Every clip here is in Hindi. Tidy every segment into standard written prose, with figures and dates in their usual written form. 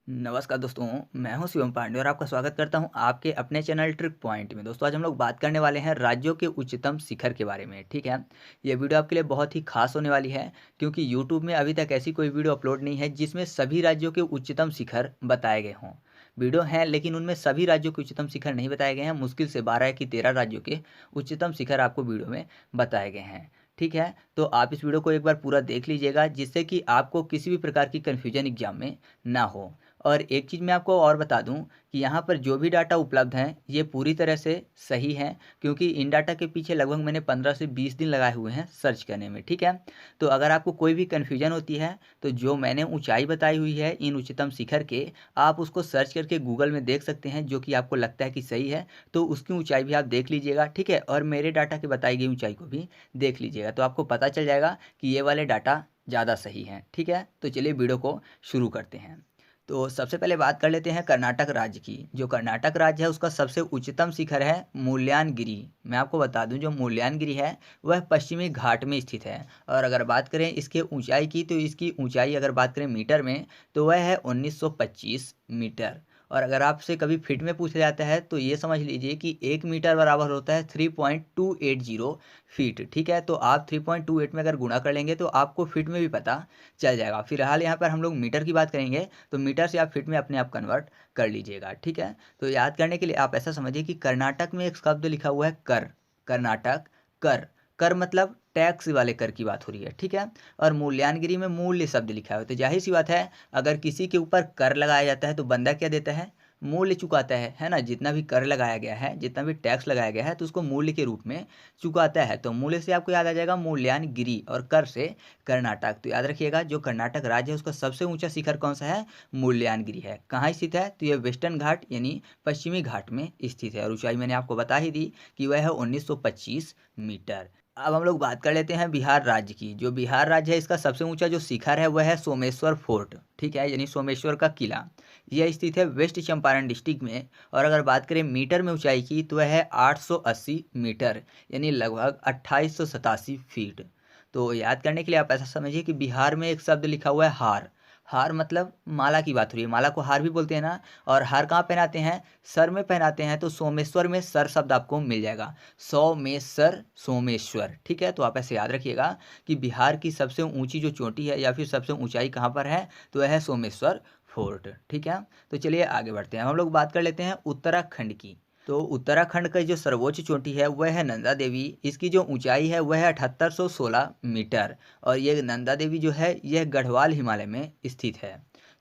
नमस्कार दोस्तों, मैं हूं शिवम पांडे और आपका स्वागत करता हूं आपके अपने चैनल ट्रिक पॉइंट में। दोस्तों आज हम लोग बात करने वाले हैं राज्यों के उच्चतम शिखर के बारे में। ठीक है, ये वीडियो आपके लिए बहुत ही खास होने वाली है क्योंकि यूट्यूब में अभी तक ऐसी कोई वीडियो अपलोड नहीं है जिसमें सभी राज्यों के उच्चतम शिखर बताए गए हों। वीडियो हैं लेकिन उनमें सभी राज्यों के उच्चतम शिखर नहीं बताए गए हैं। मुश्किल से 12 कि 13 राज्यों के उच्चतम शिखर आपको वीडियो में बताए गए हैं। ठीक है, तो आप इस वीडियो को एक बार पूरा देख लीजिएगा जिससे कि आपको किसी भी प्रकार की कन्फ्यूजन एग्जाम में ना हो। और एक चीज़ मैं आपको और बता दूं कि यहाँ पर जो भी डाटा उपलब्ध हैं ये पूरी तरह से सही हैं क्योंकि इन डाटा के पीछे लगभग मैंने 15 से 20 दिन लगाए हुए हैं सर्च करने में। ठीक है, तो अगर आपको कोई भी कन्फ्यूजन होती है तो जो मैंने ऊंचाई बताई हुई है इन उच्चतम शिखर के, आप उसको सर्च करके गूगल में देख सकते हैं जो कि आपको लगता है कि सही है तो उसकी ऊंचाई भी आप देख लीजिएगा। ठीक है, और मेरे डाटा की बताई गई ऊंचाई को भी देख लीजिएगा तो आपको पता चल जाएगा कि ये वाले डाटा ज़्यादा सही हैं। ठीक है, तो चलिए वीडियो को शुरू करते हैं। तो सबसे पहले बात कर लेते हैं कर्नाटक राज्य की। जो कर्नाटक राज्य है उसका सबसे उच्चतम शिखर है मुल्यानगिरी। मैं आपको बता दूं जो मुल्यानगिरी है वह पश्चिमी घाट में स्थित है। और अगर बात करें इसके ऊंचाई की तो इसकी ऊंचाई अगर बात करें मीटर में तो वह है 1925 मीटर। और अगर आपसे कभी फिट में पूछा जाता है तो ये समझ लीजिए कि 1 मीटर बराबर होता है 3.280 फीट। ठीक है, तो आप 3.28 में अगर गुणा कर लेंगे तो आपको फिट में भी पता चल जाएगा। फिलहाल यहाँ पर हम लोग मीटर की बात करेंगे तो मीटर से आप फिट में अपने आप कन्वर्ट कर लीजिएगा। ठीक है, तो याद करने के लिए आप ऐसा समझिए कि कर्नाटक में एक शब्द लिखा हुआ है कर। कर्नाटक कर, कर मतलब टैक्स वाले कर की बात हो रही है। ठीक है, और मूल्यांगिरी में मूल्य शब्द लिखा है तो जाहिर सी बात है अगर किसी के ऊपर कर लगाया जाता है तो बंदा क्या देता है, मूल्य चुकाता है ना। जितना भी कर लगाया गया है, जितना भी टैक्स लगाया गया है तो उसको मूल्य के रूप में चुकाता है। तो मूल्य से आपको याद आ जाएगा मूल्यांगिरी और कर से कर्नाटक। तो याद रखिएगा जो कर्नाटक राज्य है उसका सबसे ऊंचा शिखर कौन सा है, मूल्यांगिरी है। कहाँ स्थित है तो ये वेस्टर्न घाट यानी पश्चिमी घाट में स्थित है और ऊंचाई मैंने आपको बता ही दी कि वह है 1925 मीटर। अब हम लोग बात कर लेते हैं बिहार राज्य की। जो बिहार राज्य है इसका सबसे ऊंचा जो शिखर है वह है सोमेश्वर फोर्ट। ठीक है, यानी सोमेश्वर का किला। यह स्थित है वेस्ट चंपारण डिस्ट्रिक्ट में। और अगर बात करें मीटर में ऊंचाई की तो वह है 880 मीटर यानी लगभग 2887 फीट। तो याद करने के लिए आप ऐसा समझिए कि बिहार में एक शब्द लिखा हुआ है हार। हार मतलब माला की बात हो रही है, माला को हार भी बोलते हैं ना। और हार कहाँ पहनाते हैं, सर में पहनाते हैं। तो सोमेश्वर में सर शब्द आपको मिल जाएगा, सौ में सर सोमेश्वर। ठीक है, तो आप ऐसे याद रखिएगा कि बिहार की सबसे ऊंची जो चोटी है या फिर सबसे ऊंचाई कहाँ पर है तो वह है सोमेश्वर फोर्ट। ठीक है, तो चलिए आगे बढ़ते हैं। हम लोग बात कर लेते हैं उत्तराखंड की। तो उत्तराखंड का जो सर्वोच्च चोटी है वह है नंदा देवी। इसकी जो ऊंचाई है वह है 7816 मीटर। और ये नंदा देवी जो है यह गढ़वाल हिमालय में स्थित है।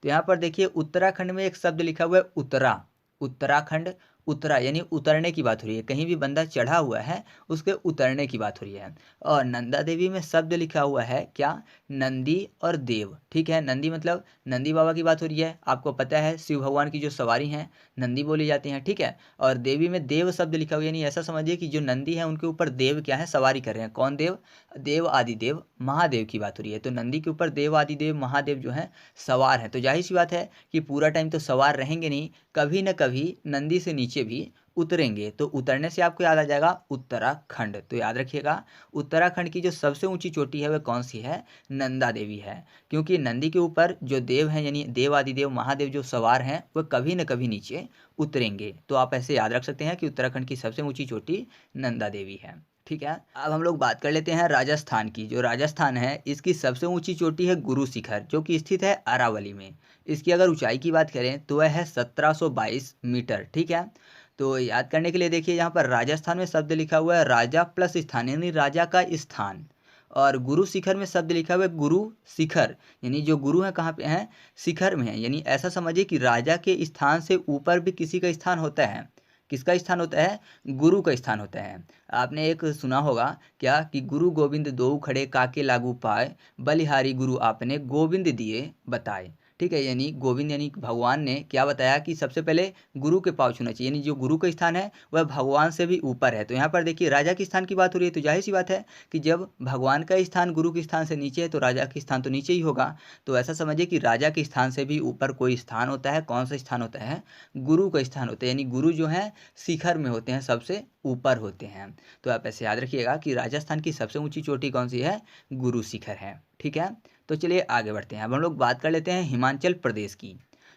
तो यहाँ पर देखिए उत्तराखंड में एक शब्द लिखा हुआ है उत्तरा। उत्तराखंड उतरा यानी उतरने की बात हो रही है, कहीं भी बंदा चढ़ा हुआ है उसके उतरने की बात हो रही है। और नंदा देवी में शब्द लिखा हुआ है क्या, नंदी और देव। ठीक है, नंदी मतलब नंदी बाबा की बात हो रही है। आपको पता है शिव भगवान की जो सवारी हैं नंदी बोली जाती हैं। ठीक है, और देवी में देव शब्द लिखा हुआ है यानी ऐसा समझिए कि जो नंदी है उनके ऊपर देव क्या है, सवारी कर रहे हैं। कौन देव, देव आदिदेव महादेव की बात हो रही है। तो नंदी के ऊपर देव आदिदेव महादेव जो है सवार हैं। तो जाहिर सी बात है कि पूरा टाइम तो सवार रहेंगे नहीं, कभी न कभी नंदी से नीचे भी उतरेंगे। तो उतरने से आपको याद आ जाएगा उत्तराखंड। तो याद रखिएगा उत्तराखंड की जो सबसे ऊंची चोटी है वह कौन सी है, नंदा देवी है। क्योंकि नंदी के ऊपर जो देव हैं यानी देव आदिदेव महादेव जो सवार हैं वह कभी न कभी नीचे उतरेंगे। तो आप ऐसे याद रख सकते हैं कि उत्तराखंड की सबसे ऊंची चोटी नंदा देवी है। ठीक है, अब हम लोग बात कर लेते हैं राजस्थान की। जो राजस्थान है इसकी सबसे ऊंची चोटी है गुरु शिखर जो कि स्थित है अरावली में। इसकी अगर ऊंचाई की बात करें तो वह है 1722 मीटर। ठीक है, तो याद करने के लिए देखिए यहाँ पर राजस्थान में शब्द लिखा हुआ है राजा प्लस स्थान यानी राजा का स्थान। और गुरु शिखर में शब्द लिखा हुआ है गुरु शिखर यानी जो गुरु है कहाँ पे हैं, शिखर में है। यानी ऐसा समझिए कि राजा के स्थान से ऊपर भी किसी का स्थान होता है। किसका स्थान होता है, गुरु का स्थान होता है। आपने एक सुना होगा क्या कि गुरु गोविंद दो खड़े काके लागू पाए, बलिहारी गुरु आपने गोविंद दिए बताए। ठीक है, यानी गोविंद यानी भगवान ने क्या बताया कि सबसे पहले गुरु के पाँव छूना चाहिए। यानी जो गुरु का स्थान है वह भगवान से भी ऊपर है। तो यहाँ पर देखिए राजा के स्थान की बात हो रही है तो जाहिर सी बात है कि जब भगवान का स्थान गुरु के स्थान से नीचे है तो राजा का स्थान तो नीचे ही होगा। तो ऐसा समझिए कि राजा के स्थान से भी ऊपर कोई स्थान होता है। कौन सा स्थान होता है, गुरु का स्थान होता है। यानी गुरु जो है शिखर में होते हैं, सबसे ऊपर होते हैं। तो आप ऐसे याद रखिएगा कि राजस्थान की सबसे ऊंची चोटी कौन सी है, गुरु शिखर है। ठीक है, तो चलिए आगे बढ़ते हैं। अब हम लोग बात कर लेते हैं हिमाचल प्रदेश की।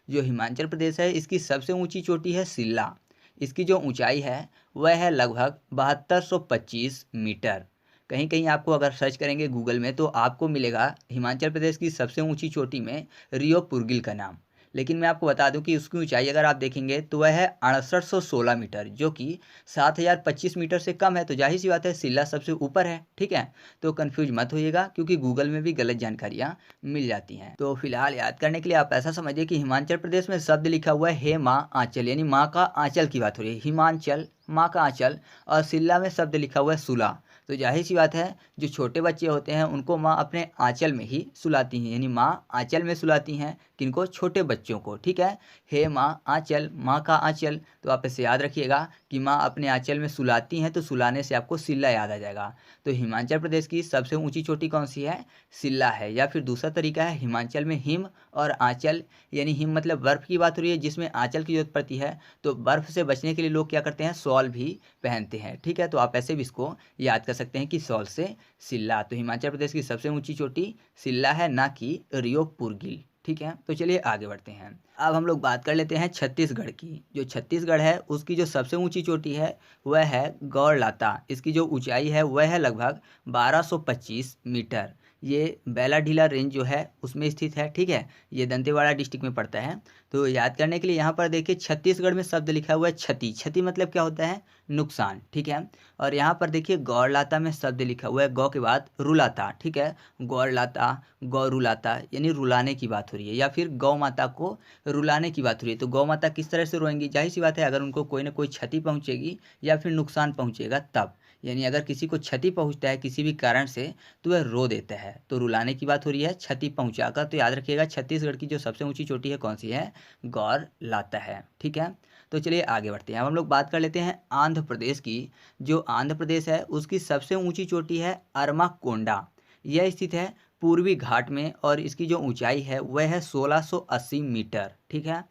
जो हिमाचल प्रदेश है इसकी सबसे ऊंची चोटी है सिल्ला। इसकी जो ऊंचाई है वह है लगभग 7225 मीटर। कहीं कहीं आपको अगर सर्च करेंगे गूगल में तो आपको मिलेगा हिमाचल प्रदेश की सबसे ऊंची चोटी में रियो पुरगिल का नाम। लेकिन मैं आपको बता दूं कि उसकी ऊंचाई अगर आप देखेंगे तो वह है 6816 मीटर, जो कि 7025 मीटर से कम है। तो जाहिर सी बात है सिल्ला सबसे ऊपर है, ठीक है। तो कंफ्यूज मत होइएगा क्योंकि गूगल में भी गलत जानकारियाँ मिल जाती हैं। तो फिलहाल याद करने के लिए आप ऐसा समझिए कि हिमाचल प्रदेश में शब्द लिखा हुआ है हे माँ आंचल, यानी माँ का आंचल की बात हो रही है, हिमाचल माँ का आंचल। और सिल्ला में शब्द लिखा हुआ है सुला। तो जाहिर सी बात है जो छोटे बच्चे होते हैं उनको माँ अपने आंचल में ही सुलाती हैं, यानी माँ आंचल में सुलाती हैं किनको, छोटे बच्चों को, ठीक है। हे माँ आंचल, माँ का आंचल। तो आप इसे याद रखिएगा कि माँ अपने आंचल में सुलाती हैं, तो सुलाने से आपको सिल्ला याद आ जाएगा। तो हिमाचल प्रदेश की सबसे ऊंची चोटी कौन सी है? सिल्ला है। या फिर दूसरा तरीका है हिमाचल में हिम और आंचल, यानी हिम मतलब बर्फ़ की बात हो रही है जिसमें आंचल की जरूरत पड़ती है। तो बर्फ़ से बचने के लिए लोग क्या करते हैं, शॉल भी पहनते हैं, ठीक है। तो आप ऐसे भी इसको याद कर सकते हैं कि शॉल से सिल्ला। तो हिमाचल प्रदेश की सबसे ऊंची चोटी सिल्ला है, ना कि रियो पुरगिल, ठीक है। तो चलिए आगे बढ़ते हैं। अब हम लोग बात कर लेते हैं छत्तीसगढ़ की। जो छत्तीसगढ़ है उसकी जो सबसे ऊंची चोटी है वह है गौरलाता। इसकी जो ऊंचाई है वह है लगभग 1225 मीटर। ये बैलाडीला रेंज जो है उसमें स्थित है, ठीक है। ये दंतेवाड़ा डिस्ट्रिक्ट में पड़ता है। तो याद करने के लिए यहाँ पर देखिए छत्तीसगढ़ में शब्द लिखा हुआ है क्षति। क्षति मतलब क्या होता है? नुकसान, ठीक है। और यहाँ पर देखिए गौरलाता में शब्द लिखा हुआ है गौ के बाद रुलाता, ठीक है। गौरलाता, गौ रुलाता, यानी रुलाने की बात हो रही है, या फिर गौ माता को रुलाने की बात हो रही है। तो गौ माता किस तरह से रोएंगी? जाहिर सी बात है अगर उनको कोई ना कोई क्षति पहुंचेगी या फिर नुकसान पहुंचेगा तब, यानी अगर किसी को क्षति पहुंचता है किसी भी कारण से तो वह रो देता है। तो रुलाने की बात हो रही है क्षति पहुंचाकर। तो याद रखिएगा छत्तीसगढ़ की जो सबसे ऊंची चोटी है कौन सी है? गौर लाता है, ठीक है। तो चलिए आगे बढ़ते हैं। अब हम लोग बात कर लेते हैं आंध्र प्रदेश की। जो आंध्र प्रदेश है उसकी सबसे ऊंची चोटी है अरमाकोंडा। यह स्थित है पूर्वी घाट में और इसकी जो ऊंचाई है वह है 1680 मीटर, ठीक है।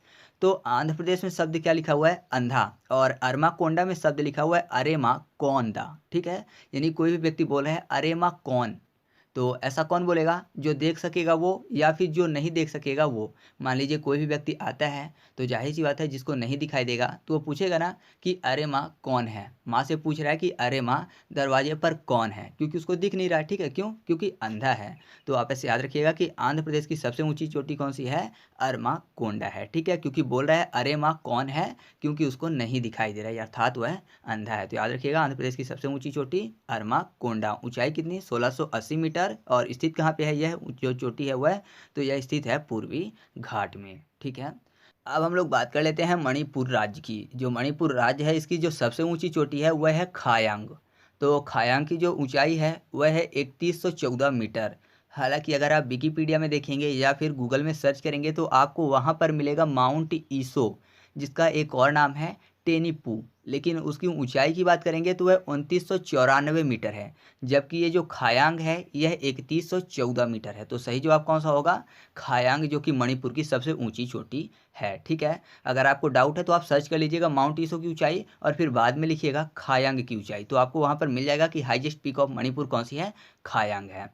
तो आंध्र प्रदेश में शब्द क्या लिखा हुआ है? अंधा। और अरमाकोंडा में शब्द लिखा हुआ है अरे माँ कौन दा, ठीक है। यानी कोई भी व्यक्ति बोल रहे हैं अरे माँ कौन, तो ऐसा कौन बोलेगा? जो देख सकेगा वो, या फिर जो नहीं देख सकेगा वो। मान लीजिए कोई भी व्यक्ति आता है तो जाहिर सी बात है जिसको नहीं दिखाई देगा तो वो पूछेगा ना कि अरे माँ कौन है। माँ से पूछ रहा है कि अरे माँ दरवाजे पर कौन है, क्योंकि उसको दिख नहीं रहा है, ठीक है। क्यों? क्योंकि अंधा है। तो आप ऐसे याद रखिएगा कि आंध्र प्रदेश की सबसे ऊंची चोटी कौन सी है? अरमा कोंडा है, ठीक है। क्योंकि बोल रहा है अरे माँ कौन है, क्योंकि उसको नहीं दिखाई दे रहा है, अर्थात वह अंधा है। तो याद रखिएगा आंध्र प्रदेश की सबसे ऊंची चोटी अरमा कोंडा। ऊंचाई कितनी? 1680 मीटर। और स्थित कहाँ पे है यह जो चोटी है वह? तो यह स्थित है पूर्वी घाट में, ठीक है। अब हम लोग बात कर लेते हैं मणिपुर राज्य की। जो मणिपुर राज्य है इसकी जो सबसे ऊंची चोटी है वह है खायांग। तो खायांग की जो ऊंचाई है वह है 3114 मीटर। हालांकि अगर आप विकिपीडिया में देखेंगे या फिर गूगल में सर्च करेंगे तो आपको वहां पर मिलेगा माउंट ईसो, जिसका एक और नाम है टेनीपू। लेकिन उसकी ऊंचाई की बात करेंगे तो वह 2994 मीटर है, जबकि ये जो खायांग है यह 3114 मीटर है। तो सही जवाब कौन सा होगा? खायांग, जो कि मणिपुर की सबसे ऊंची चोटी है, ठीक है। अगर आपको डाउट है तो आप सर्च कर लीजिएगा माउंट ईसो की ऊंचाई और फिर बाद में लिखिएगा खायांग की ऊंचाई, तो आपको वहां पर मिल जाएगा कि हाईएस्ट पीक ऑफ मणिपुर कौन सी है? खायांग है।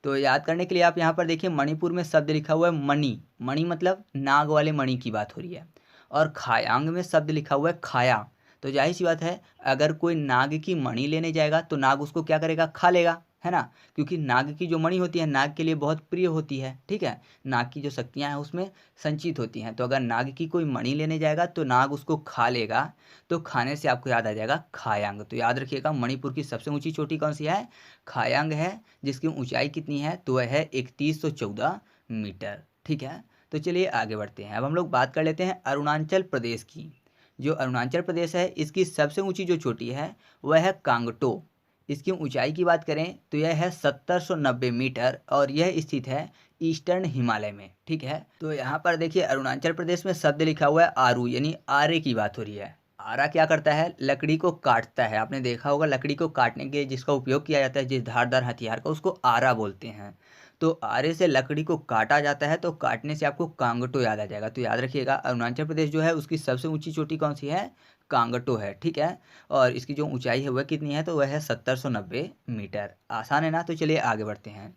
तो याद करने के लिए आप यहाँ पर देखिए मणिपुर में शब्द लिखा हुआ है मणि। मणि मतलब नाग वाले मणि की बात हो रही है। और खायांग में शब्द लिखा हुआ है खाया। तो जाहिर सी बात है अगर कोई नाग की मणि लेने जाएगा तो नाग उसको क्या करेगा? खा लेगा, है ना। क्योंकि नाग की जो मणि होती है नाग के लिए बहुत प्रिय होती है, ठीक है। नाग की जो शक्तियाँ हैं उसमें संचित होती हैं। तो अगर नाग की कोई मणि लेने जाएगा तो नाग उसको खा लेगा, तो खाने से आपको याद आ जाएगा खायांग। तो याद रखिएगा मणिपुर की सबसे ऊंची चोटी कौन सी है? खायांग है, जिसकी ऊंचाई कितनी है? तो वह है 3114 मीटर, ठीक है। तो चलिए आगे बढ़ते हैं। अब हम लोग बात कर लेते हैं अरुणाचल प्रदेश की। जो अरुणाचल प्रदेश है इसकी सबसे ऊंची जो चोटी है वह है कांगटो। इसकी ऊंचाई की बात करें तो यह है 1790 मीटर और यह स्थित है ईस्टर्न हिमालय में, ठीक है। तो यहाँ पर देखिए अरुणाचल प्रदेश में शब्द लिखा हुआ है आरू, यानी आरे की बात हो रही है। आरा क्या करता है? लकड़ी को काटता है। आपने देखा होगा लकड़ी को काटने के जिसका उपयोग किया जाता है, जिस धारदार हथियार का, उसको आरा बोलते हैं। तो आरे से लकड़ी को काटा जाता है, तो काटने से आपको कांगटो याद आ जाएगा। तो याद रखिएगा अरुणाचल प्रदेश जो है उसकी सबसे ऊंची चोटी कौन सी है? कांगटो है, ठीक है। और इसकी जो ऊंचाई है वह कितनी है? तो वह है 1790 मीटर। आसान है ना। तो चलिए आगे बढ़ते हैं।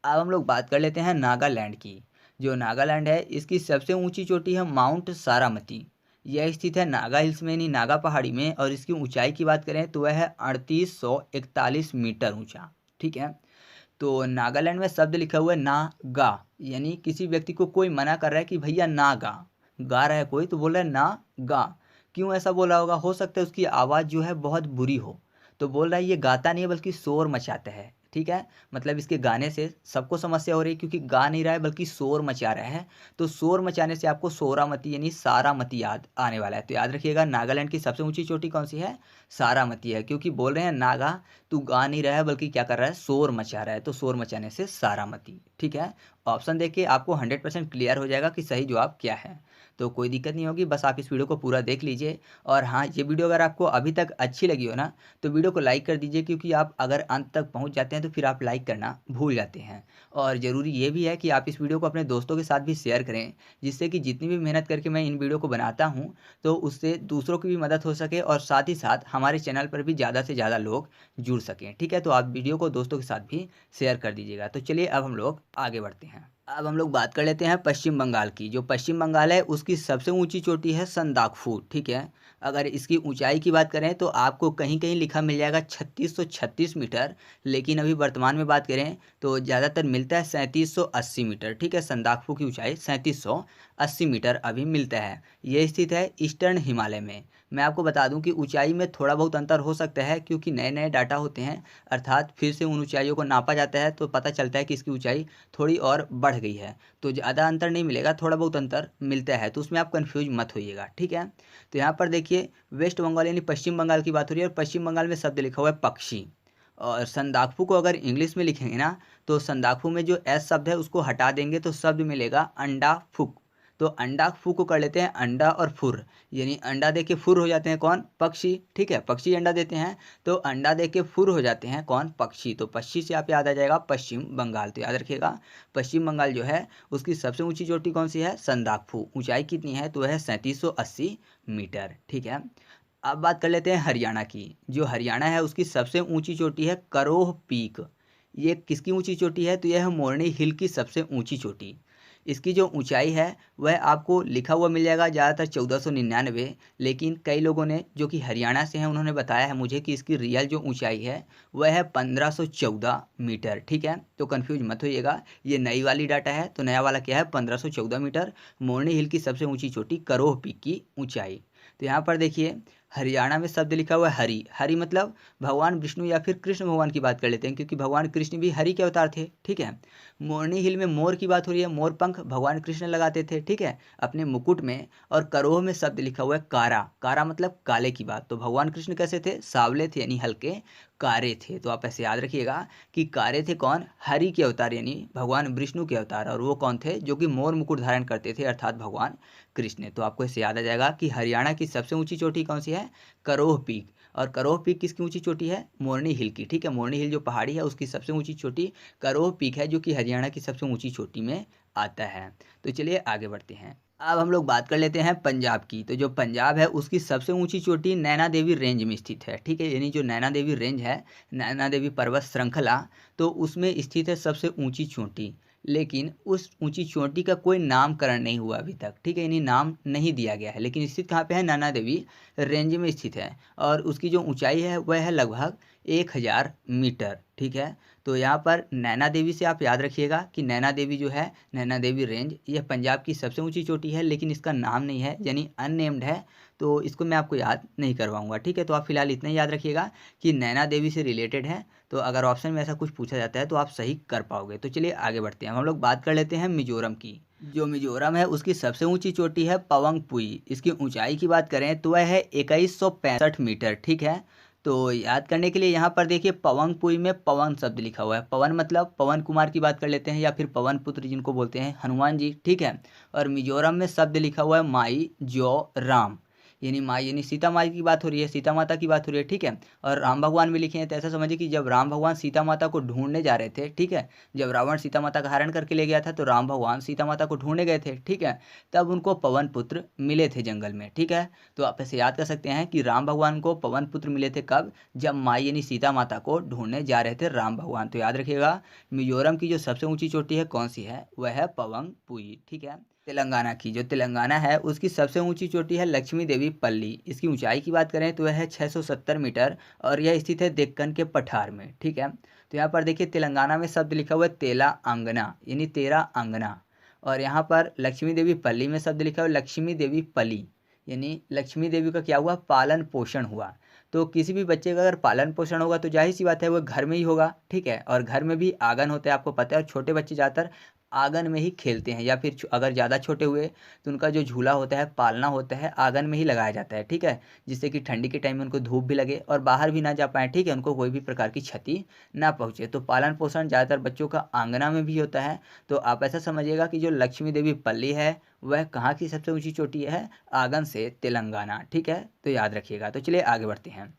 अब हम लोग बात कर लेते हैं नागालैंड की। जो नागालैंड है इसकी सबसे ऊंची चोटी है माउंट सारामती। यह स्थित है नागा हिल्स में यानी नागा पहाड़ी में, और इसकी ऊंचाई की बात करें तो वह है 3841 मीटर ऊंचा। ठीक है। तो नागालैंड में शब्द लिखा हुआ है ना गा, यानी किसी व्यक्ति को कोई मना कर रहा है कि भैया ना गा, गा रहा है कोई तो बोल रहा है ना गा। क्यों ऐसा बोला होगा? हो सकता है उसकी आवाज़ जो है बहुत बुरी हो, तो बोल रहा है ये गाता नहीं है बल्कि शोर मचाता है। ठीक है, मतलब इसके गाने से सबको समस्या हो रही है क्योंकि गा नहीं रहा है बल्कि शोर मचा रहा है। तो शोर मचाने से आपको सोरामती यानी सारामती याद आने वाला है। तो याद रखिएगा नागालैंड की सबसे ऊंची चोटी कौन सी है? सारामती है, क्योंकि बोल रहे हैं नागा तू गा नहीं रहा है बल्कि क्या कर रहा है? शोर मचा रहा है, तो शोर मचाने से सारामती। ठीक है, ऑप्शन देख के आपको 100% क्लियर हो जाएगा कि सही जवाब क्या है। तो कोई दिक्कत नहीं होगी, बस आप इस वीडियो को पूरा देख लीजिए। और हाँ, ये वीडियो अगर आपको अभी तक अच्छी लगी हो ना तो वीडियो को लाइक कर दीजिए, क्योंकि आप अगर अंत तक पहुंच जाते हैं तो फिर आप लाइक करना भूल जाते हैं। और ज़रूरी ये भी है कि आप इस वीडियो को अपने दोस्तों के साथ भी शेयर करें, जिससे कि जितनी भी मेहनत करके मैं इन वीडियो को बनाता हूँ तो उससे दूसरों की भी मदद हो सके, और साथ ही साथ हमारे चैनल पर भी ज़्यादा से ज़्यादा लोग जुड़ सकें। ठीक है, तो आप वीडियो को दोस्तों के साथ भी शेयर कर दीजिएगा। तो चलिए अब हम लोग आगे बढ़ते हैं। अब हम लोग बात कर लेते हैं पश्चिम बंगाल की। जो पश्चिम बंगाल है उसकी सबसे ऊंची चोटी है संदाकफू। ठीक है, अगर इसकी ऊंचाई की बात करें तो आपको कहीं कहीं लिखा मिल जाएगा 3636 मीटर, लेकिन अभी वर्तमान में बात करें तो ज़्यादातर मिलता है 3780 मीटर। ठीक है, संदाकफू की ऊंचाई 3780 मीटर अभी मिलता है। ये स्थित है ईस्टर्न हिमालय में। मैं आपको बता दूं कि ऊंचाई में थोड़ा बहुत अंतर हो सकता है, क्योंकि नए नए डाटा होते हैं, अर्थात फिर से उन ऊंचाइयों को नापा जाता है तो पता चलता है कि इसकी ऊंचाई थोड़ी और बढ़ गई है। तो ज़्यादा अंतर नहीं मिलेगा, थोड़ा बहुत अंतर मिलता है, तो उसमें आप कंफ्यूज मत होइएगा। ठीक है, तो यहाँ पर देखिए वेस्ट बंगाल यानी पश्चिम बंगाल की बात हो रही है, और पश्चिम बंगाल में शब्द लिखा हुआ है पक्षी। और संदाकफू को अगर इंग्लिश में लिखेंगे ना तो संदाकफू में जो एस शब्द है उसको हटा देंगे तो शब्द मिलेगा अंडा फुक। तो अंडा फू को कर लेते हैं अंडा और फुर, यानी अंडा दे के फुर हो जाते हैं कौन? पक्षी। ठीक है, पक्षी अंडा देते हैं तो अंडा दे के फुर हो जाते हैं कौन? पक्षी। तो पक्षी से आप याद आ जाएगा पश्चिम बंगाल। तो याद रखिएगा पश्चिम बंगाल जो है उसकी सबसे ऊंची चोटी कौन सी है? संदाकफू। ऊंचाई कितनी है? तो वह है 3780 मीटर। ठीक है, अब बात कर लेते हैं हरियाणा की। जो हरियाणा है उसकी सबसे ऊंची चोटी है करोह पीक। ये किसकी ऊंची चोटी है? तो यह है मोरनी हिल की सबसे ऊंची चोटी। इसकी जो ऊंचाई है वह आपको लिखा हुआ मिल जाएगा ज़्यादातर 1499, लेकिन कई लोगों ने जो कि हरियाणा से हैं उन्होंने बताया है मुझे कि इसकी रियल जो ऊंचाई है वह है 1514 मीटर। ठीक है, तो कंफ्यूज मत होइएगा, ये नई वाली डाटा है। तो नया वाला क्या है? 1514 मीटर मोरनी हिल की सबसे ऊंची चोटी करोह पीक की ऊंचाई। तो यहाँ पर देखिए हरियाणा में शब्द लिखा हुआ है हरि। हरि मतलब भगवान विष्णु या फिर कृष्ण भगवान की बात कर लेते हैं, क्योंकि भगवान कृष्ण भी हरि के अवतार थे। ठीक है, मोरनी हिल में मोर की बात हो रही है, मोर पंख भगवान कृष्ण लगाते थे। ठीक है, अपने मुकुट में। और करोह में शब्द लिखा हुआ है कारा। कारा मतलब काले की बात। तो भगवान कृष्ण कैसे थे? सावले थे, यानी हल्के कारे थे। तो आप ऐसे याद रखिएगा कि कारे थे कौन? हरि के अवतार यानी भगवान विष्णु के अवतार। और वो कौन थे? जो कि मोर मुकुट धारण करते थे, अर्थात भगवान कृष्ण। तो आपको इससे याद आ जाएगा कि हरियाणा की सबसे ऊंची चोटी कौन सी है? करोह पीक। और करोह पीक किसकी ऊंची चोटी है? मोरनी हिल की। ठीक है, मोरनी हिल जो पहाड़ी है उसकी सबसे ऊंची चोटी करोह पीक है, जो कि हरियाणा की सबसे ऊंची चोटी में आता है। तो चलिए आगे बढ़ते हैं। अब हम लोग बात कर लेते हैं पंजाब की। तो जो पंजाब है उसकी सबसे ऊंची चोटी नैना देवी रेंज में स्थित है। ठीक है, यानी जो नैना देवी रेंज है, नैना देवी पर्वत श्रृंखला, तो उसमें स्थित है सबसे ऊंची चोटी। लेकिन उस ऊंची चोटी का कोई नामकरण नहीं हुआ अभी तक। ठीक है, यानी नाम नहीं दिया गया है, लेकिन स्थित कहाँ पे है? नैना देवी रेंज में स्थित है, और उसकी जो ऊंचाई है वह है लगभग 1000 मीटर। ठीक है, तो यहाँ पर नैना देवी से आप याद रखिएगा कि नैना देवी जो है, नैना देवी रेंज, यह पंजाब की सबसे ऊंची चोटी है, लेकिन इसका नाम नहीं है, यानी अननेम्ड है। तो इसको मैं आपको याद नहीं करवाऊंगा। ठीक है, तो आप फिलहाल इतना ही याद रखिएगा कि नैना देवी से रिलेटेड है। तो अगर ऑप्शन में ऐसा कुछ पूछा जाता है तो आप सही कर पाओगे। तो चलिए आगे बढ़ते हैं। हम लोग बात कर लेते हैं मिजोरम की। जो मिजोरम है उसकी सबसे ऊंची चोटी है पवंगपुई। इसकी ऊंचाई की बात करें तो वह है 2165 मीटर। ठीक है, तो याद करने के लिए यहाँ पर देखिए पवंगपुई में पवन शब्द लिखा हुआ है। पवन मतलब पवन कुमार की बात कर लेते हैं, या फिर पवन पुत्र जिनको बोलते हैं हनुमान जी। ठीक है, और मिजोरम में शब्द लिखा हुआ है माई जो राम, यानी माँ यानी सीता माँ की बात हो रही है, सीता माता की बात हो रही है, ठीक है। और राम भगवान भी लिखे हैं, तो ऐसा समझिए कि जब राम भगवान सीता माता को ढूंढने जा रहे थे, ठीक है, जब रावण सीता माता का हरण करके ले गया था तो राम भगवान सीता माता को ढूंढने गए थे, ठीक है। तब उनको पवन पुत्र मिले थे जंगल में, ठीक है। तो आप ऐसे याद कर सकते हैं कि राम भगवान को पवन पुत्र मिले थे कब, जब माँ यानी सीता माता को ढूंढने जा रहे थे राम भगवान। तो याद रखिएगा, मिजोरम की जो सबसे ऊंची चोटी है कौन सी है, वह है पवंग पुई, ठीक है। तेलंगाना की जो तेलंगाना है उसकी सबसे ऊंची चोटी है लक्ष्मी देवी पल्ली। इसकी ऊंचाई की बात करें तो वह है 670 मीटर और यह स्थित है डेक्कन के पठार में, ठीक है। तो यहाँ पर देखिए तेलंगाना में शब्द लिखा हुआ है तेला अंगना यानी तेरा अंगना, और यहाँ पर लक्ष्मी देवी पल्ली में शब्द लिखा हुआ है लक्ष्मी देवी पली, यानी लक्ष्मी देवी का क्या हुआ, पालन पोषण हुआ। तो किसी भी बच्चे का अगर पालन पोषण होगा तो जाहिर सी बात है वो घर में ही होगा, ठीक है। और घर में भी आंगन होता है, आपको पता है, और छोटे बच्चे ज़्यादातर आंगन में ही खेलते हैं, या फिर अगर ज़्यादा छोटे हुए तो उनका जो झूला होता है, पालना होता है, आंगन में ही लगाया जाता है, ठीक है। जिससे कि ठंडी के टाइम में उनको धूप भी लगे और बाहर भी ना जा पाए, ठीक है, उनको कोई भी प्रकार की क्षति ना पहुँचे। तो पालन पोषण ज़्यादातर बच्चों का आंगना में भी होता है। तो आप ऐसा समझिएगा कि जो लक्ष्मी देवी पल्ली है वह कहाँ की सबसे ऊंची चोटी है, आगन से तेलंगाना, ठीक है। तो याद रखिएगा। तो चलिए आगे बढ़ते हैं।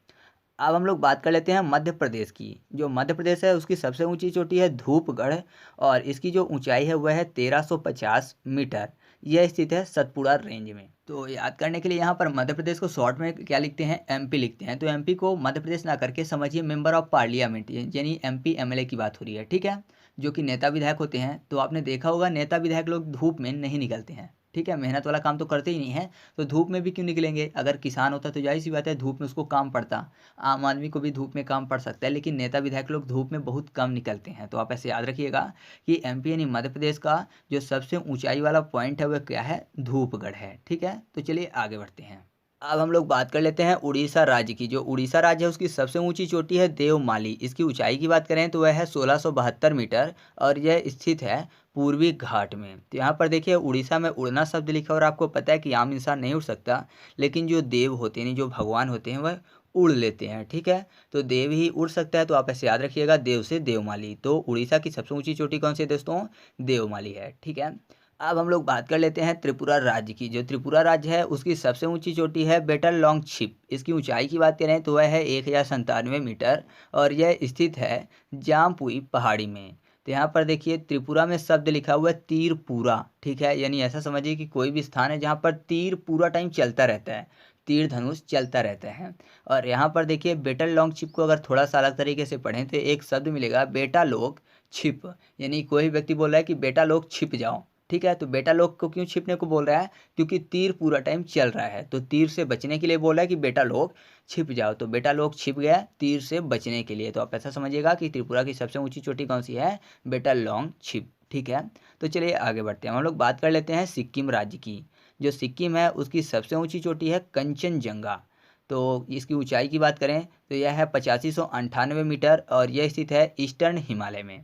अब हम लोग बात कर लेते हैं मध्य प्रदेश की। जो मध्य प्रदेश है उसकी सबसे ऊंची चोटी है धूपगढ़ और इसकी जो ऊंचाई है वह है 1350 मीटर। यह स्थित है सतपुड़ा रेंज में। तो याद करने के लिए यहाँ पर मध्य प्रदेश को शॉर्ट में क्या लिखते हैं, एमपी लिखते हैं। तो एमपी को मध्य प्रदेश ना करके समझिए मेंबर ऑफ पार्लियामेंट, यानी एमपी एमएलए की बात हो रही है, ठीक है। जो कि नेता विधायक होते हैं। तो आपने देखा होगा नेता विधायक लोग धूप में नहीं निकलते हैं, ठीक है, मेहनत वाला काम तो करते ही नहीं है। तो धूप में भी क्यों निकलेंगे, अगर किसान होता तो जाहिर सी बात है धूप में उसको काम पड़ता, आम आदमी को भी धूप में काम पड़ सकता है, लेकिन नेता विधायक लोग धूप में बहुत कम निकलते हैं। तो आप ऐसे याद रखिएगा कि एमपी यानी मध्य प्रदेश का जो सबसे ऊंचाई वाला पॉइंट है वह क्या है, धूपगढ़ है, ठीक है। तो चलिए आगे बढ़ते हैं। अब हम लोग बात कर लेते हैं उड़ीसा राज्य की। जो उड़ीसा राज्य है उसकी सबसे ऊंची चोटी है देवमाली। इसकी ऊंचाई की बात करें तो वह है 1672 मीटर और यह स्थित है पूर्वी घाट में। तो यहाँ पर देखिए उड़ीसा में उड़ना शब्द लिखा, और आपको पता है कि आम इंसान नहीं उड़ सकता, लेकिन जो देव होते हैं, जो भगवान होते हैं, वह उड़ लेते हैं, ठीक है। तो देव ही उड़ सकता है, तो आप ऐसे याद रखिएगा, देव से देवमाली। तो उड़ीसा की सबसे ऊंची चोटी कौन सी है दोस्तों, देवमाली है, ठीक है। अब हम लोग बात कर लेते हैं त्रिपुरा राज्य की। जो त्रिपुरा राज्य है उसकी सबसे ऊंची चोटी है बेटल लॉन्ग छिप। इसकी ऊंचाई की बात करें तो वह है 1097 मीटर और यह स्थित है जामपुई पहाड़ी में। तो यहाँ पर देखिए त्रिपुरा में शब्द लिखा हुआ है तीरपुरा, ठीक है। यानी ऐसा समझिए कि कोई भी स्थान है जहाँ पर तीर पूरा टाइम चलता रहता है, तीर धनुष चलता रहता है। और यहाँ पर देखिए बेटल लॉन्ग छिप को अगर थोड़ा सा अलग तरीके से पढ़ें तो एक शब्द मिलेगा बेटा लोग छिप। यानी कोई व्यक्ति बोल रहा है कि बेटा लोग छिप जाओ, ठीक है। तो बेटा लोग को क्यों छिपने को बोल रहा है, क्योंकि तीर पूरा टाइम चल रहा है, तो तीर से बचने के लिए बोल रहा है कि बेटा लोग छिप जाओ। तो बेटा लोग छिप गया तीर से बचने के लिए। तो आप ऐसा समझिएगा कि त्रिपुरा की सबसे ऊंची चोटी कौन सी है, बेटा लॉन्ग छिप, ठीक है। तो चलिए आगे बढ़ते हैं। हम लोग बात कर लेते हैं सिक्किम राज्य की। जो सिक्किम है उसकी सबसे ऊंची चोटी है कंचनजंगा। तो इसकी ऊंचाई की बात करें तो यह है 8598 मीटर और यह स्थित है ईस्टर्न हिमालय में।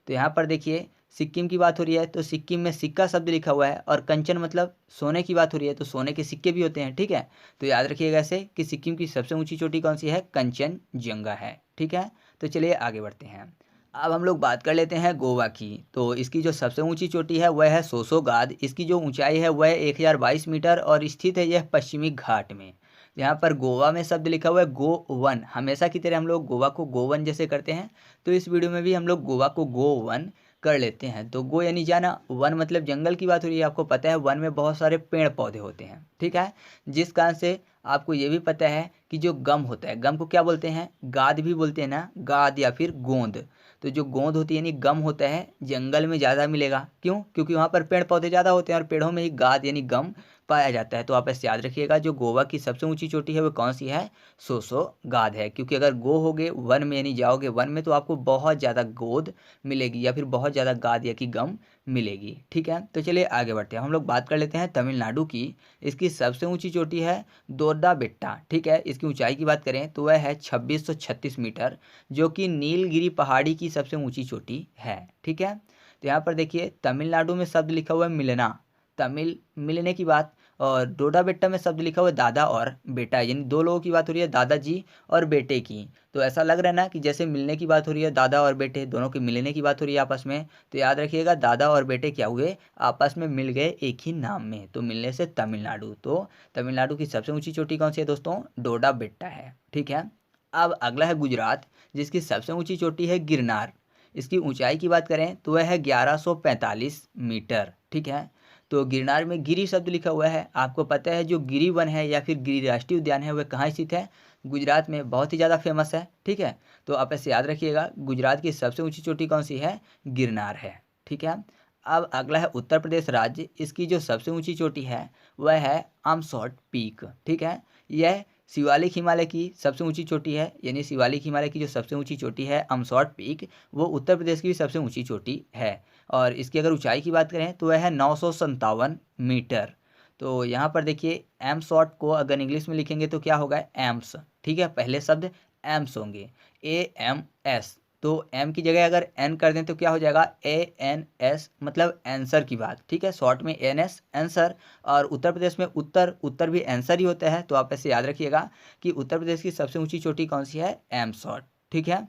तो यहाँ पर देखिए सिक्किम की बात हो रही है तो सिक्किम में सिक्का शब्द लिखा हुआ है और कंचन मतलब सोने की बात हो रही है, तो सोने के सिक्के भी होते हैं, ठीक है। तो याद रखिएगा ऐसे कि सिक्किम की सबसे ऊंची चोटी कौन सी है, कंचनजंगा है, ठीक है। तो चलिए आगे बढ़ते हैं। अब हम लोग बात कर लेते हैं गोवा की। तो इसकी जो सबसे ऊंची चोटी है वह है सोसोगाद। इसकी जो ऊंचाई है वह 1022 मीटर और स्थित है यह पश्चिमी घाट में। यहाँ पर गोवा में शब्द लिखा हुआ है गोवन। हमेशा की तरह हम लोग गोवा को गोवन जैसे करते हैं, तो इस वीडियो में भी हम लोग गोवा को गोवन कर लेते हैं। तो गो यानी जाना, वन मतलब जंगल की बात हो रही है। आपको पता है वन में बहुत सारे पेड़ पौधे होते हैं, ठीक है। जिस कारण से आपको ये भी पता है कि जो गम होता है, गम को क्या बोलते हैं, गाद भी बोलते हैं ना, गाद या फिर गोंद। तो जो गोंद होती है यानी गम होता है जंगल में ज़्यादा मिलेगा, क्यों, क्योंकि वहाँ पर पेड़ पौधे ज़्यादा होते हैं और पेड़ों में ही गाद यानी गम पाया जाता है। तो आप ऐसे याद रखिएगा जो गोवा की सबसे ऊंची चोटी है वो कौन सी है, सोसोगाद है। क्योंकि अगर गो होगे वन में यानी जाओगे वन में तो आपको बहुत ज़्यादा गोद मिलेगी या फिर बहुत ज़्यादा गाद या कि गम मिलेगी, ठीक है। तो चलिए आगे बढ़ते हैं। हम लोग बात कर लेते हैं तमिलनाडु की। इसकी सबसे ऊंची चोटी है दोड्डा बेट्टा, ठीक है। इसकी ऊंचाई की बात करें तो वह है 2636 मीटर, जो कि नीलगिरी पहाड़ी की सबसे ऊंची चोटी है, ठीक है। तो यहाँ पर देखिए तमिलनाडु में शब्द लिखा हुआ है मिलना, तमिल मिलने की बात, और डोडा बेट्टा में शब्द लिखा हुआ है दादा और बेटा, यानी दो लोगों की बात हो रही है, दादाजी और बेटे की। तो ऐसा लग रहा है ना कि जैसे मिलने की बात हो रही है, दादा और बेटे दोनों के मिलने की बात हो रही है आपस में। तो याद रखिएगा दादा और बेटे क्या हुए, आपस में मिल गए एक ही नाम में, तो मिलने से तमिलनाडु। तो तमिलनाडु की सबसे ऊंची चोटी कौन सी है दोस्तों, डोडा बेट्टा है। ठीक है। अब अगला है गुजरात, जिसकी सबसे ऊंची चोटी है गिरनार। इसकी ऊंचाई की बात करें तो वह है 1145 मीटर। ठीक है। तो गिरनार में गिरी शब्द लिखा हुआ है। आपको पता है जो गिरी वन है या फिर गिरी राष्ट्रीय उद्यान है वह कहाँ स्थित है, गुजरात में, बहुत ही ज़्यादा फेमस है। ठीक है। तो आप ऐसे याद रखिएगा, गुजरात की सबसे ऊंची चोटी कौन सी है, गिरनार है। ठीक है। अब अगला है उत्तर प्रदेश राज्य, इसकी जो सबसे ऊंची चोटी है वह है आमसौट पीक। ठीक है। यह शिवालिक हिमालय की सबसे ऊंची चोटी है, यानी शिवालिक हिमालय की जो सबसे ऊंची चोटी है अमसौट पीक, वो उत्तर प्रदेश की भी सबसे ऊंची चोटी है। और इसकी अगर ऊंचाई की बात करें तो वह है 957 मीटर। तो यहाँ पर देखिए एमसॉट को अगर इंग्लिश में लिखेंगे तो क्या होगा, एम्स। ठीक है, पहले शब्द एम्स होंगे, AMS। तो एम की जगह अगर एन कर दें तो क्या हो जाएगा, ANS, मतलब आंसर की बात। ठीक है, शॉर्ट में ANS आंसर। और उत्तर प्रदेश में उत्तर, उत्तर भी आंसर ही होता है। तो आप ऐसे याद रखिएगा कि उत्तर प्रदेश की सबसे ऊंची चोटी कौन सी है, एमसॉट। ठीक है।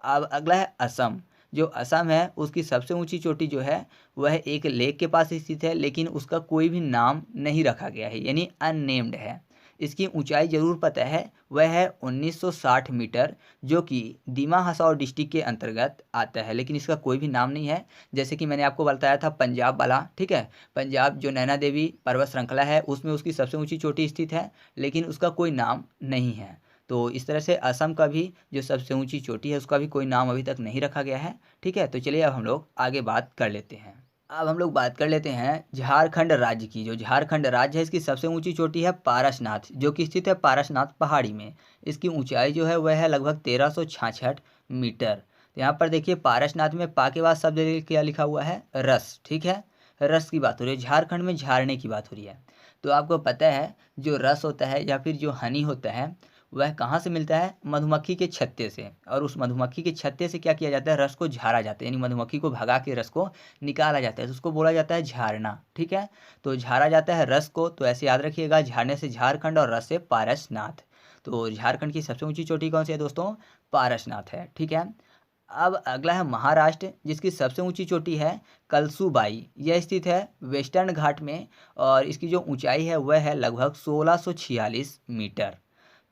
अब अगला है असम। जो असम है उसकी सबसे ऊंची चोटी जो है वह एक लेक के पास स्थित है, लेकिन उसका कोई भी नाम नहीं रखा गया है, यानी अननेम्ड है। इसकी ऊंचाई जरूर पता है, वह है 1960 मीटर, जो कि दीमा हसाओ डिस्ट्रिक्ट के अंतर्गत आता है, लेकिन इसका कोई भी नाम नहीं है। जैसे कि मैंने आपको बताया था पंजाब वाला। ठीक है, पंजाब जो नैना देवी पर्वत श्रृंखला है उसमें उसकी सबसे ऊंची चोटी स्थित है, लेकिन उसका कोई नाम नहीं है। तो इस तरह से असम का भी जो सबसे ऊंची चोटी है उसका भी कोई नाम अभी तक नहीं रखा गया है। ठीक है। तो चलिए अब हम लोग आगे बात कर लेते हैं। अब हम लोग बात कर लेते हैं झारखंड राज्य की। जो झारखंड राज्य है इसकी सबसे ऊंची चोटी है पारसनाथ, जो कि स्थित है पारसनाथ पहाड़ी में। इसकी ऊंचाई जो है वह है लगभग 1366 मीटर। तो यहाँ पर देखिए पारसनाथ में पा के बाद शब्द क्या लिखा हुआ है, रस। ठीक है, रस की बात हो रही है, झारखंड में झारने की बात हो रही है। तो आपको पता है जो रस होता है या फिर जो हनी होता है वह कहाँ से मिलता है, मधुमक्खी के छत्ते से। और उस मधुमक्खी के छत्ते से क्या किया जाता है, रस को झाड़ा जाता है, यानी मधुमक्खी को भगा के रस को निकाला जाता है, तो उसको बोला जाता है झाड़ना। ठीक है। तो झाड़ा जाता है रस को, तो ऐसे याद रखिएगा, झाड़ने से झारखंड और रस से पारसनाथ। तो झारखंड की सबसे ऊंची चोटी कौन सी है दोस्तों, पारसनाथ है। ठीक है। अब अगला है महाराष्ट्र, जिसकी सबसे ऊंची चोटी है कलसूबाई। यह स्थित है वेस्टर्न घाट में, और इसकी जो ऊंचाई है वह है लगभग 1646 मीटर।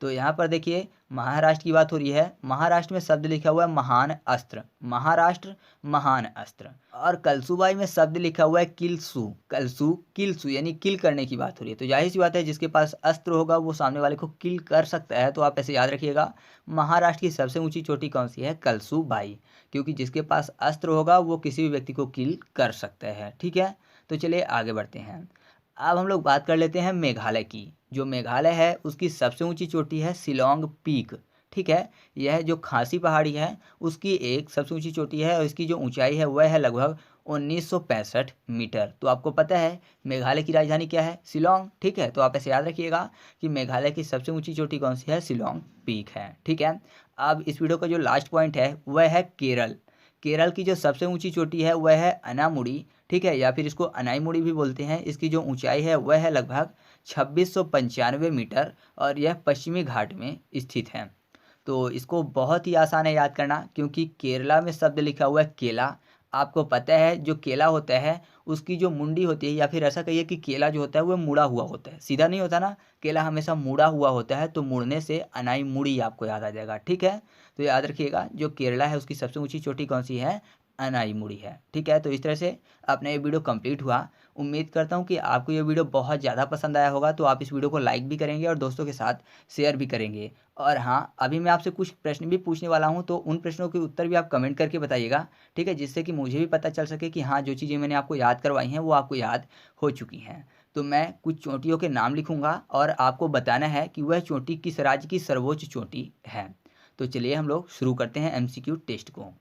तो यहाँ पर देखिए महाराष्ट्र की बात हो रही है। महाराष्ट्र में शब्द लिखा हुआ है महान अस्त्र, महाराष्ट्र महान अस्त्र। और कलसूबाई में शब्द लिखा हुआ है किलसू, कलसू किलसू, यानी किल करने की बात हो रही है। तो जाहिर सी बात है जिसके पास अस्त्र होगा वो सामने वाले को किल कर सकता है। तो आप ऐसे याद रखिएगा, महाराष्ट्र की सबसे ऊंची चोटी कौन सी है, कलसूबाई, क्योंकि जिसके पास अस्त्र होगा वो किसी भी व्यक्ति को किल कर सकता है। ठीक है। तो चलिए आगे बढ़ते हैं। अब हम लोग बात कर लेते हैं मेघालय की। जो मेघालय है उसकी सबसे ऊंची चोटी है शिलोंग पीक। ठीक है। यह जो खासी पहाड़ी है उसकी एक सबसे ऊंची चोटी है, और इसकी जो ऊंचाई है वह है लगभग 1965 मीटर। तो आपको पता है मेघालय की राजधानी क्या है, शिलोंग। ठीक है। तो आप ऐसे याद रखिएगा कि मेघालय की सबसे ऊंची चोटी कौन सी है, शिलोंग पीक है। ठीक है। अब इस वीडियो का जो लास्ट पॉइंट है वह है केरल। केरल की जो सबसे ऊंची चोटी है वह है अनामुड़ी। ठीक है, या फिर इसको अनाईमुड़ी भी बोलते हैं। इसकी जो ऊंचाई है वह है लगभग 2695 मीटर, और यह पश्चिमी घाट में स्थित है। तो इसको बहुत ही आसान है याद करना, क्योंकि केरला में शब्द लिखा हुआ है केला। आपको पता है जो केला होता है उसकी जो मुंडी होती है, या फिर ऐसा कहिए कि केला जो होता है वो मुड़ा हुआ होता है, सीधा नहीं होता ना, केला हमेशा मुड़ा हुआ होता है। तो मुड़ने से अनाई मुड़ी आपको याद आ जाएगा। ठीक है। तो याद रखिएगा जो केरला है उसकी सबसे ऊंची चोटी कौन सी है, अनाई मुड़ी है। ठीक है। तो इस तरह से अपना ये वीडियो कंप्लीट हुआ। उम्मीद करता हूँ कि आपको ये वीडियो बहुत ज़्यादा पसंद आया होगा। तो आप इस वीडियो को लाइक भी करेंगे और दोस्तों के साथ शेयर भी करेंगे। और हाँ, अभी मैं आपसे कुछ प्रश्न भी पूछने वाला हूँ, तो उन प्रश्नों के उत्तर भी आप कमेंट करके बताइएगा। ठीक है, जिससे कि मुझे भी पता चल सके कि हाँ जो चीज़ें मैंने आपको याद करवाई हैं वो आपको याद हो चुकी हैं। तो मैं कुछ चोटियों के नाम लिखूंगा और आपको बताना है कि वह चोटी किस राज्य की सर्वोच्च चोटी है। तो चलिए हम लोग शुरू करते हैं MCQ टेस्ट को।